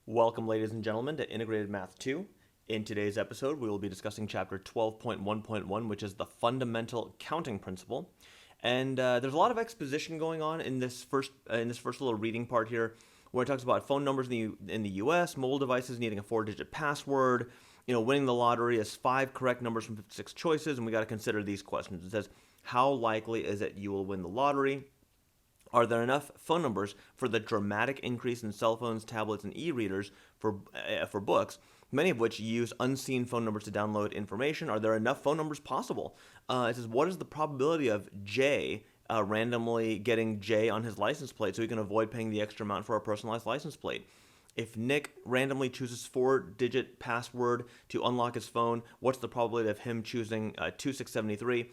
Welcome, ladies and gentlemen, to Integrated Math 2. In today's episode, we will be discussing Chapter 12.1.1, which is the fundamental counting principle. And there's a lot of exposition going on in this first little reading part here, where it talks about phone numbers in the U.S., mobile devices needing a 4-digit password, winning the lottery is 5 correct numbers from 56 choices, and we got to consider these questions. It says, how likely is it you will win the lottery? Are there enough phone numbers for the dramatic increase in cell phones, tablets, and e-readers for books, many of which use unseen phone numbers to download information? Are there enough phone numbers possible? It says, what is the probability of Jay randomly getting J on his license plate so he can avoid paying the extra amount for a personalized license plate? If Nick randomly chooses 4-digit password to unlock his phone, what's the probability of him choosing 2673?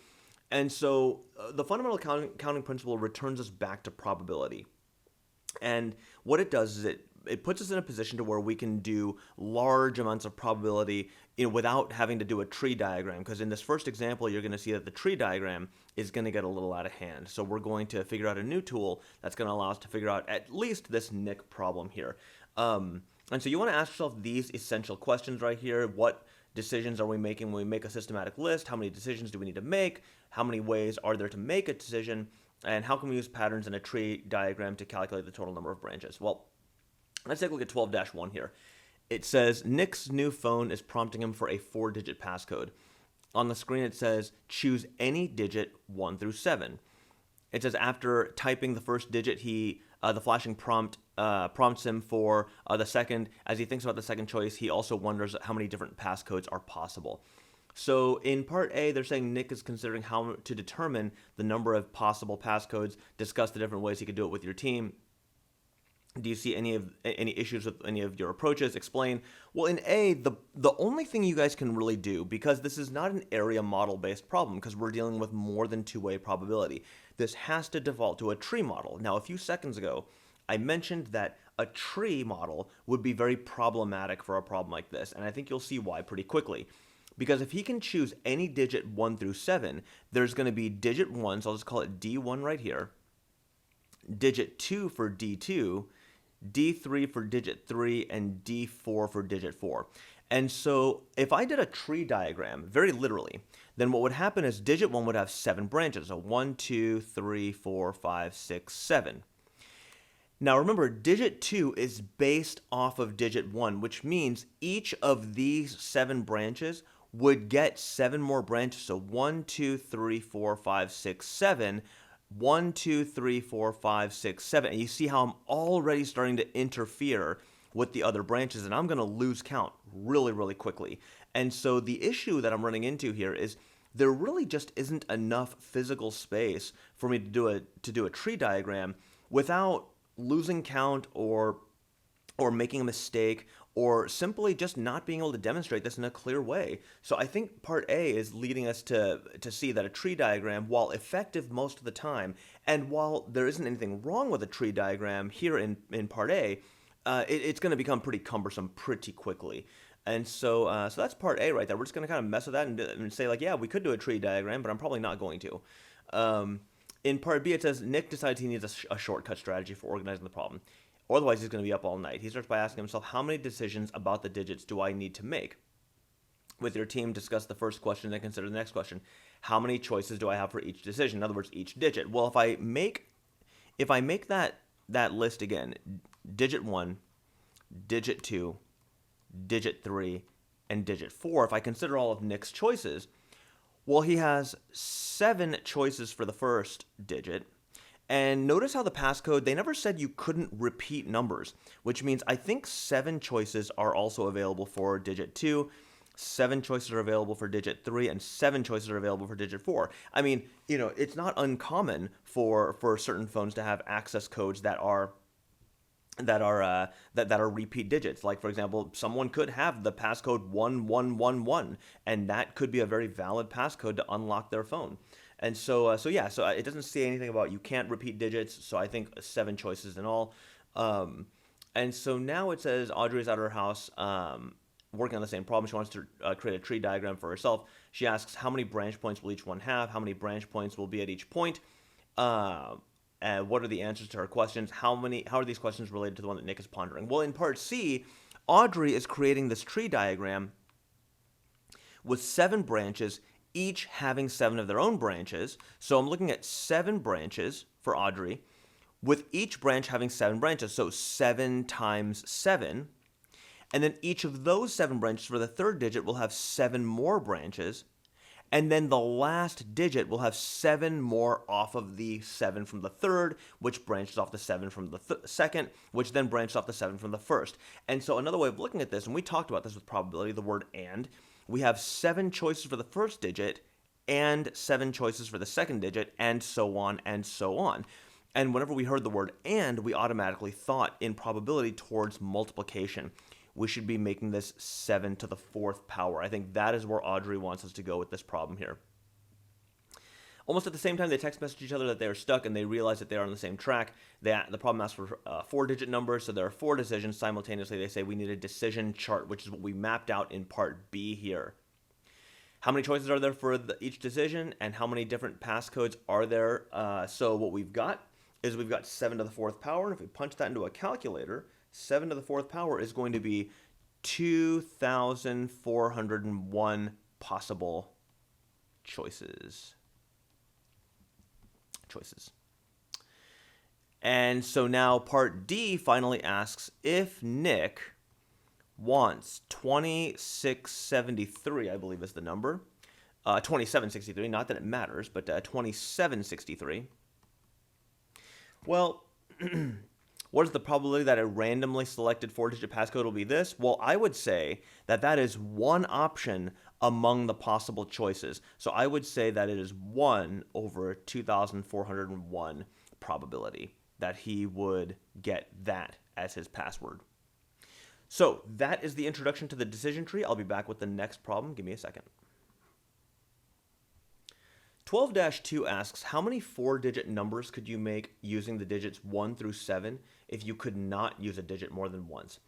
And so the fundamental counting principle returns us back to probability. And what it does is it puts us in a position to where we can do large amounts of probability without having to do a tree diagram. Because in this first example, you're going to see that the tree diagram is going to get a little out of hand. So we're going to figure out a new tool that's going to allow us to figure out at least this Nick problem here. And so you want to ask yourself these essential questions right here. What decisions are we making when we make a systematic list? How many decisions do we need to make? How many ways are there to make a decision? And how can we use patterns in a tree diagram to calculate the total number of branches? Well, let's take a look at 12-1 here. It says Nick's new phone is prompting him for a 4-digit passcode. On the screen it says choose any digit 1 through 7. It says after typing the first digit, the flashing prompt prompts him for the second. As he thinks about the second choice, he also wonders how many different passcodes are possible. So in part A, they're saying Nick is considering how to determine the number of possible passcodes, discuss the different ways he could do it with your team. Do you see any issues with any of your approaches? Explain. Well, in A, the only thing you guys can really do, because this is not an area model based problem, because we're dealing with more than two-way probability, this has to default to a tree model. Now, a few seconds ago, I mentioned that a tree model would be very problematic for a problem like this, and I think you'll see why pretty quickly. Because if he can choose any digit 1 through 7, there's going to be digit 1, so I'll just call it D1 right here, digit 2 for D2, D3 for digit 3, and D4 for digit 4. And so if I did a tree diagram, very literally, then what would happen is digit 1 would have 7 branches. So 1, 2, 3, 4, 5, 6, 7. Now remember, digit 2 is based off of digit 1, which means each of these 7 branches would get 7 more branches. So 1, 2, 3, 4, 5, 6, 7. 1, 2, 3, 4, 5, 6, 7. And you see how I'm already starting to interfere with the other branches, and I'm going to lose count really, really quickly. And so the issue that I'm running into here is there really just isn't enough physical space for me to do a tree diagram without losing count or making a mistake, or simply just not being able to demonstrate this in a clear way. So I think part A is leading us to see that a tree diagram, while effective most of the time, and while there isn't anything wrong with a tree diagram here in part A, it's going to become pretty cumbersome pretty quickly. And so that's part A right there. We're just going to kind of mess with that and say, like, yeah, we could do a tree diagram, but I'm probably not going to. In part B, it says Nick decides he needs a shortcut strategy for organizing the problem. Otherwise, he's going to be up all night. He starts by asking himself, how many decisions about the digits do I need to make? With your team, discuss the first question, then consider the next question. How many choices do I have for each decision? In other words, each digit. Well, if I make that list again, digit 1, digit 2, digit 3, and digit 4, if I consider all of Nick's choices, well, he has 7 choices for the first digit. And notice how the passcode, they never said you couldn't repeat numbers, which means I think 7 choices are also available for digit 2, 7 choices are available for digit 3, and 7 choices are available for digit 4. I mean, it's not uncommon for certain phones to have access codes that are repeat digits. Like, for example, someone could have the passcode 1111, and that could be a very valid passcode to unlock their phone. And so it doesn't say anything about you can't repeat digits. So I think 7 choices in all. And so now it says Audrey's at her house working on the same problem. She wants to create a tree diagram for herself. She asks how many branch points will each one have? How many branch points will be at each point? What are the answers to our questions? How are these questions related to the one that Nick is pondering? Well, in part C, Audrey is creating this tree diagram with 7 branches, each having 7 of their own branches. So I'm looking at 7 branches for Audrey, with each branch having 7 branches. So 7 times 7. And then each of those 7 branches for the third digit will have 7 more branches. And then the last digit will have 7 more off of the 7 from the third, which branches off the 7 from the second, which then branches off the 7 from the first. And so another way of looking at this, and we talked about this with probability, the word and, we have 7 choices for the first digit and 7 choices for the second digit, and so on and so on. And whenever we heard the word and, we automatically thought in probability towards multiplication. We should be making this 7 to the 4th power. I think that is where Audrey wants us to go with this problem here. Almost at the same time, they text message each other that they are stuck, and they realize that they are on the same track. The problem asks for 4-digit numbers, so there are 4 decisions. Simultaneously, they say we need a decision chart, which is what we mapped out in part B here. How many choices are there for each decision, and how many different passcodes are there? So what we've got is we've got 7 to the 4th power, and if we punch that into a calculator, 7 to the 4th power is going to be 2,401 possible choices. And so now part D finally asks if Nick wants 2673, I believe is the number. 2763, not that it matters, but 2763. Well, what is the probability that a randomly selected 4-digit passcode will be this? Well, I would say that that is one option among the possible choices. So I would say that it is 1 over 2,401 probability that he would get that as his password. So that is the introduction to the decision tree. I'll be back with the next problem. Give me a second. 12-2 asks, how many 4-digit numbers could you make using the digits 1 through 7 if you could not use a digit more than once?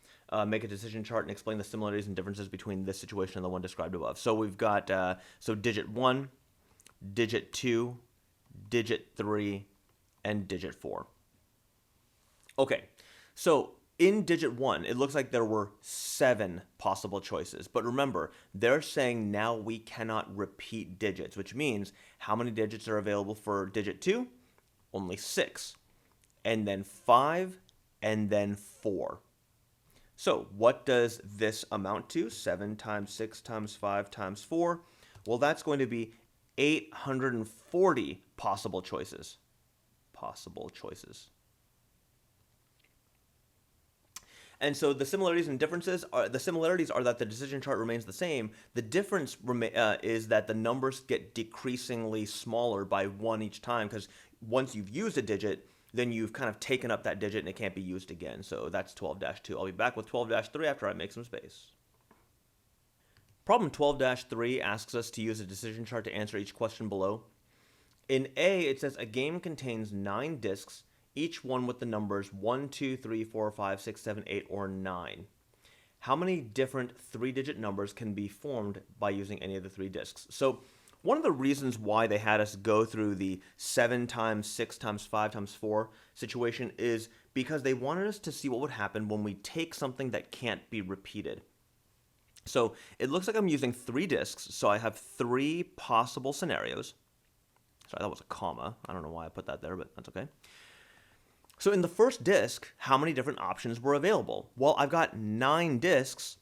Make a decision chart and explain the similarities and differences between this situation and the one described above. So we've got digit 1, digit 2, digit 3, and digit 4. Okay, so in digit 1, it looks like there were 7 possible choices. But remember, they're saying now we cannot repeat digits, which means how many digits are available for digit 2? Only 6. And then 5, and then 4. So what does this amount to? 7 times 6 times 5 times 4. Well, that's going to be 840 possible choices. And so the similarities and differences are that the decision chart remains the same. The difference is that the numbers get decreasingly smaller by 1 each time, because once you've used a digit, then you've kind of taken up that digit and it can't be used again. So that's 12-2. I'll be back with 12-3 after I make some space. Problem 12-3 asks us to use a decision chart to answer each question below. In A, it says a game contains 9 discs, each one with the numbers 1, 2, 3, 4, 5, 6, 7, 8, or 9. How many different 3-digit numbers can be formed by using any of the 3 discs? So one of the reasons why they had us go through the 7 times 6 times 5 times 4 situation is because they wanted us to see what would happen when we take something that can't be repeated. So it looks like I'm using 3 discs, so I have 3 possible scenarios. Sorry, that was a comma. I don't know why I put that there, but that's okay. So in the first disc, how many different options were available? Well, I've got 9 discs,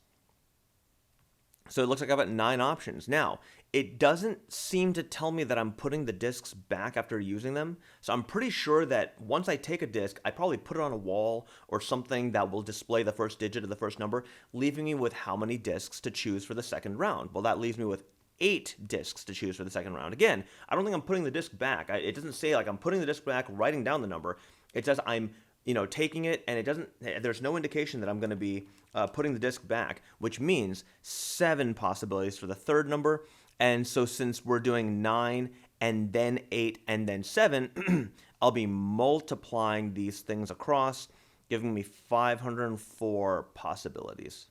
so it looks like I've got 9 options. Now, it doesn't seem to tell me that I'm putting the discs back after using them, so I'm pretty sure that once I take a disc, I probably put it on a wall or something that will display the first digit of the first number, leaving me with how many discs to choose for the second round. Well, that leaves me with 8 discs to choose for the second round. Again, I don't think I'm putting the disc back. It doesn't say like I'm putting the disc back, writing down the number. It says I'm taking it, and there's no indication that I'm going to be putting the disc back, which means 7 possibilities for the third number. And so since we're doing 9 and then 8 and then 7, I'll be multiplying these things across, giving me 504 possibilities.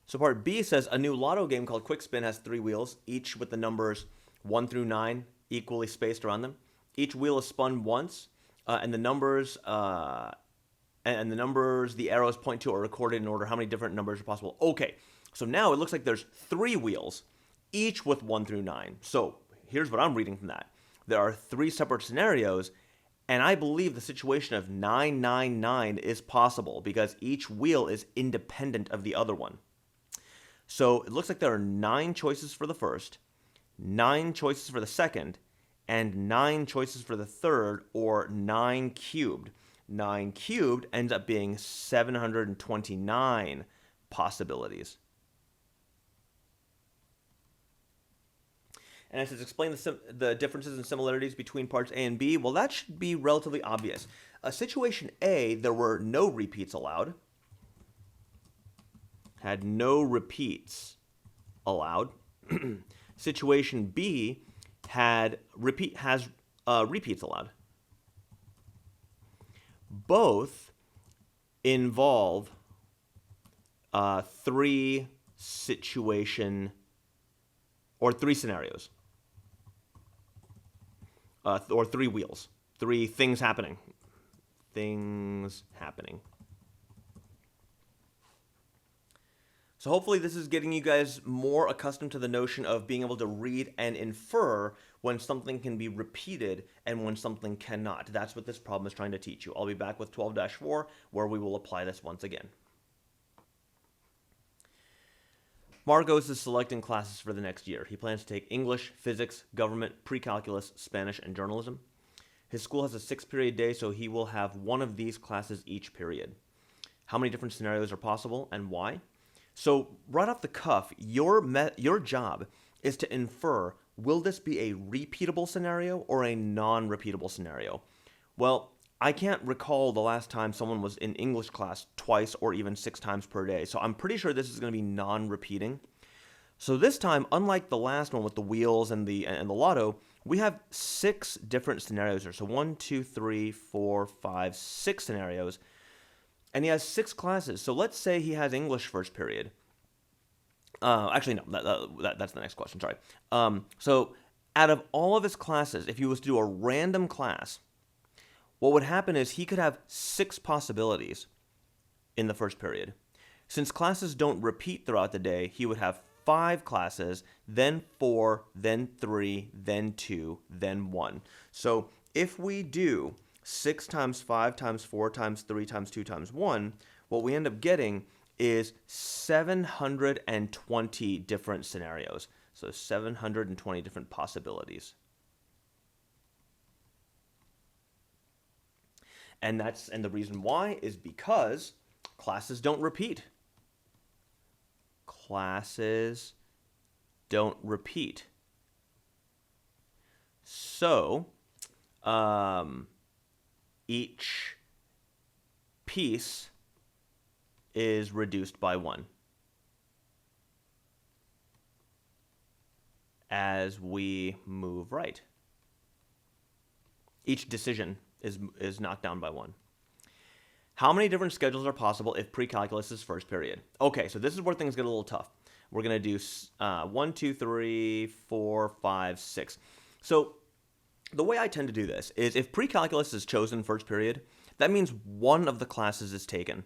So part B says a new lotto game called Quick Spin has 3 wheels, each with the numbers 1 through 9 equally spaced around them. Each wheel is spun once, and the numbers the arrows point to are recorded in order how many different numbers are possible. Okay, so now it looks like there's 3 wheels, each with 1 through 9. So here's what I'm reading from that. There are 3 separate scenarios, and I believe the situation of 999 is possible because each wheel is independent of the other one. So it looks like there are 9 choices for the first, 9 choices for the second, and 9 choices for the third, or 9 cubed. 9 cubed ends up being 729 possibilities. And it says explain the differences and similarities between parts A and B. Well, that should be relatively obvious. Situation A, there were no repeats allowed. Had no repeats allowed. Situation B has repeats allowed. Both involve 3 scenarios. Or 3 wheels. 3 things happening. So hopefully this is getting you guys more accustomed to the notion of being able to read and infer when something can be repeated and when something cannot. That's what this problem is trying to teach you. I'll be back with 12-4 where we will apply this once again. Marcos is selecting classes for the next year. He plans to take English, physics, government, pre-calculus, Spanish, and journalism. His school has a 6-period day, so he will have one of these classes each period. How many different scenarios are possible and why? So right off the cuff, your job is to infer, will this be a repeatable scenario or a non-repeatable scenario? Well, I can't recall the last time someone was in English class twice or even 6 times per day, so I'm pretty sure this is going to be non-repeating. So this time, unlike the last one with the wheels and the lotto, we have 6 different scenarios here. So 1, 2, 3, 4, 5, 6 scenarios. And he has 6 classes. So let's say he has English first period. Actually, no, that's the next question, sorry. So out of all of his classes, if he was to do a random class, what would happen is he could have 6 possibilities in the first period. Since classes don't repeat throughout the day, he would have 5 classes, then 4, then 3, then 2, then 1. So if we do 6 times 5 times 4 times 3 times 2 times 1, what we end up getting is 720 different scenarios. So 720 different possibilities. And the reason why is because classes don't repeat. Classes don't repeat. So, each piece is reduced by 1 as we move right. Each decision is knocked down by 1. How many different schedules are possible if pre-calculus is first period? Okay, so this is where things get a little tough. We're going to do 1, 2, 3, 4, 5, 6. So the way I tend to do this is if pre-calculus is chosen first period, that means one of the classes is taken.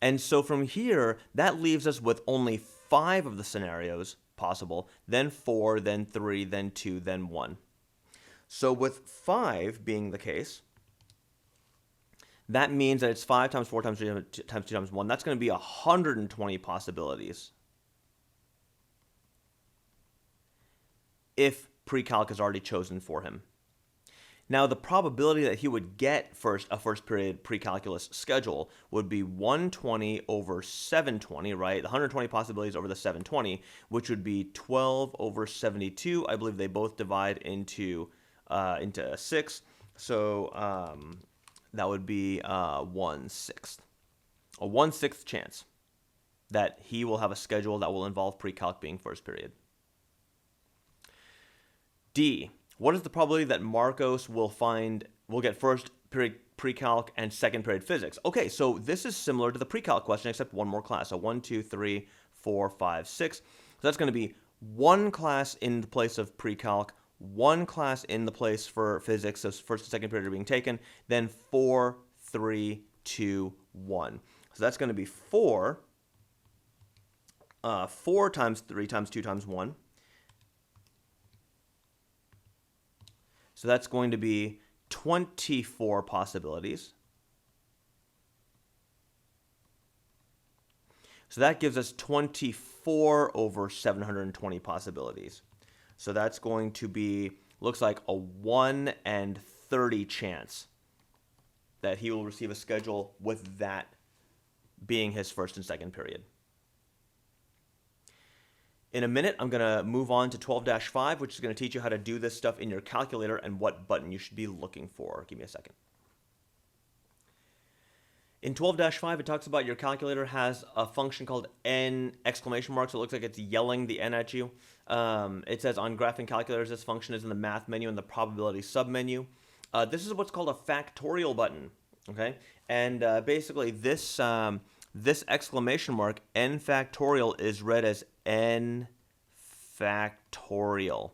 And so from here, that leaves us with only 5 of the scenarios possible, then 4, then 3, then 2, then 1. So with 5 being the case, that means that it's 5 times 4 times 3 times 2 times 1. That's going to be 120 possibilities if pre-calc is already chosen for him. Now, the probability that he would get a first period pre-calculus schedule would be 120 over 720, right? The 120 possibilities over the 720, which would be 12 over 72. I believe they both divide into 6. So that would be 1/6. A 1/6 chance that he will have a schedule that will involve pre-calc being first period. D. What is the probability that Marcos will get first period pre-calc and second period physics? Okay, so this is similar to the pre-calc question, except one more class. So 1, 2, 3, 4, 5, 6. So that's going to be one class in the place of pre-calc, one class in the place for physics, so first and second period are being taken, then 4, 3, 2, 1. So that's going to be 4 times 3 times 2 times 1. So that's going to be 24 possibilities. So that gives us 24 over 720 possibilities. So that's going to be, looks like a 1 in 30 chance that he will receive a schedule with that being his first and second period. In a minute, I'm going to move on to 12-5, which is going to teach you how to do this stuff in your calculator and what button you should be looking for. Give me a second. In 12-5, it talks about your calculator has a function called n exclamation mark, so it looks like it's yelling the n at you. It says on graphing calculators, this function is in the math menu and the probability submenu. This is what's called a factorial button, okay? And basically this exclamation mark, n factorial, is read as n factorial.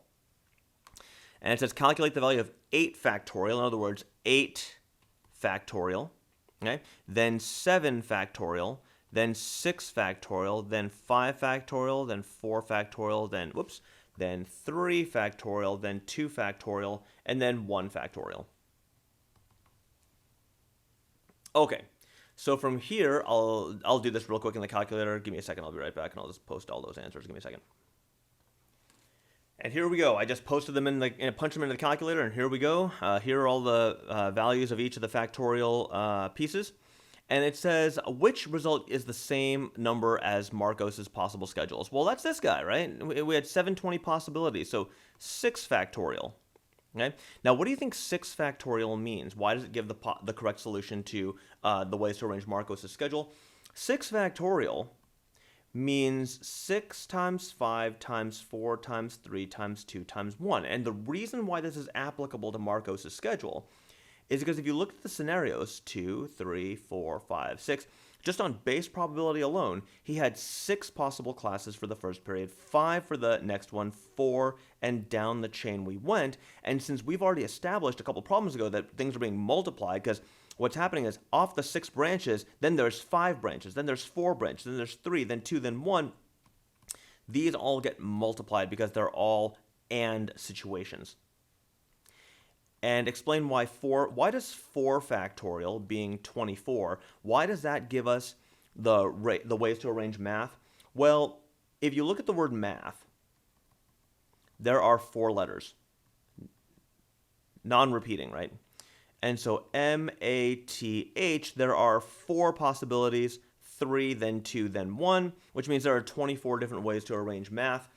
And it says calculate the value of 8 factorial, in other words, 8 factorial. Okay, then 7 factorial, then 6 factorial, then 5 factorial, then 4 factorial, then 3 factorial, then 2 factorial, and then 1 factorial. Okay, so from here, I'll do this real quick in the calculator. Give me a second, I'll be right back, and I'll just post all those answers. Give me a second. And here we go. I just posted them punched them into the calculator, and here we go. Here are all the values of each of the factorial pieces. And it says, which result is the same number as Marcos's possible schedules? Well, that's this guy, right? We had 720 possibilities, so 6 factorial. Okay. Now, what do you think 6 factorial means? Why does it give the correct solution to the ways to arrange Marcos's schedule? 6 factorial means 6 times 5 times 4 times 3 times 2 times 1. And the reason why this is applicable to Marcos's schedule is because if you look at the scenarios, 2, 3, 4, 5, 6, just on base probability alone, he had 6 possible classes for the first period, 5 for the next one, 4, and down the chain we went. And since we've already established a couple problems ago that things are being multiplied, because what's happening is off the 6 branches, then there's 5 branches, then there's 4 branches, then there's 3, then 2, then 1. These all get multiplied because they're all AND situations. And explain why does 4 factorial, being 24, why does that give us the ways to arrange math? Well, if you look at the word math, there are 4 letters, non-repeating, right? And so M-A-T-H, there are 4 possibilities, 3, then 2, then 1, which means there are 24 different ways to arrange math.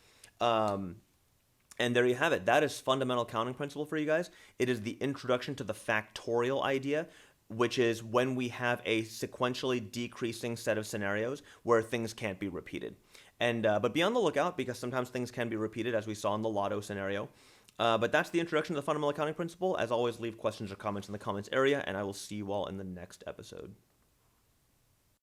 And there you have it. That is fundamental counting principle for you guys. It is the introduction to the factorial idea, which is when we have a sequentially decreasing set of scenarios where things can't be repeated. And but be on the lookout, because sometimes things can be repeated, as we saw in the lotto scenario. But that's the introduction to the fundamental accounting principle. As always, leave questions or comments in the comments area, and I will see you all in the next episode.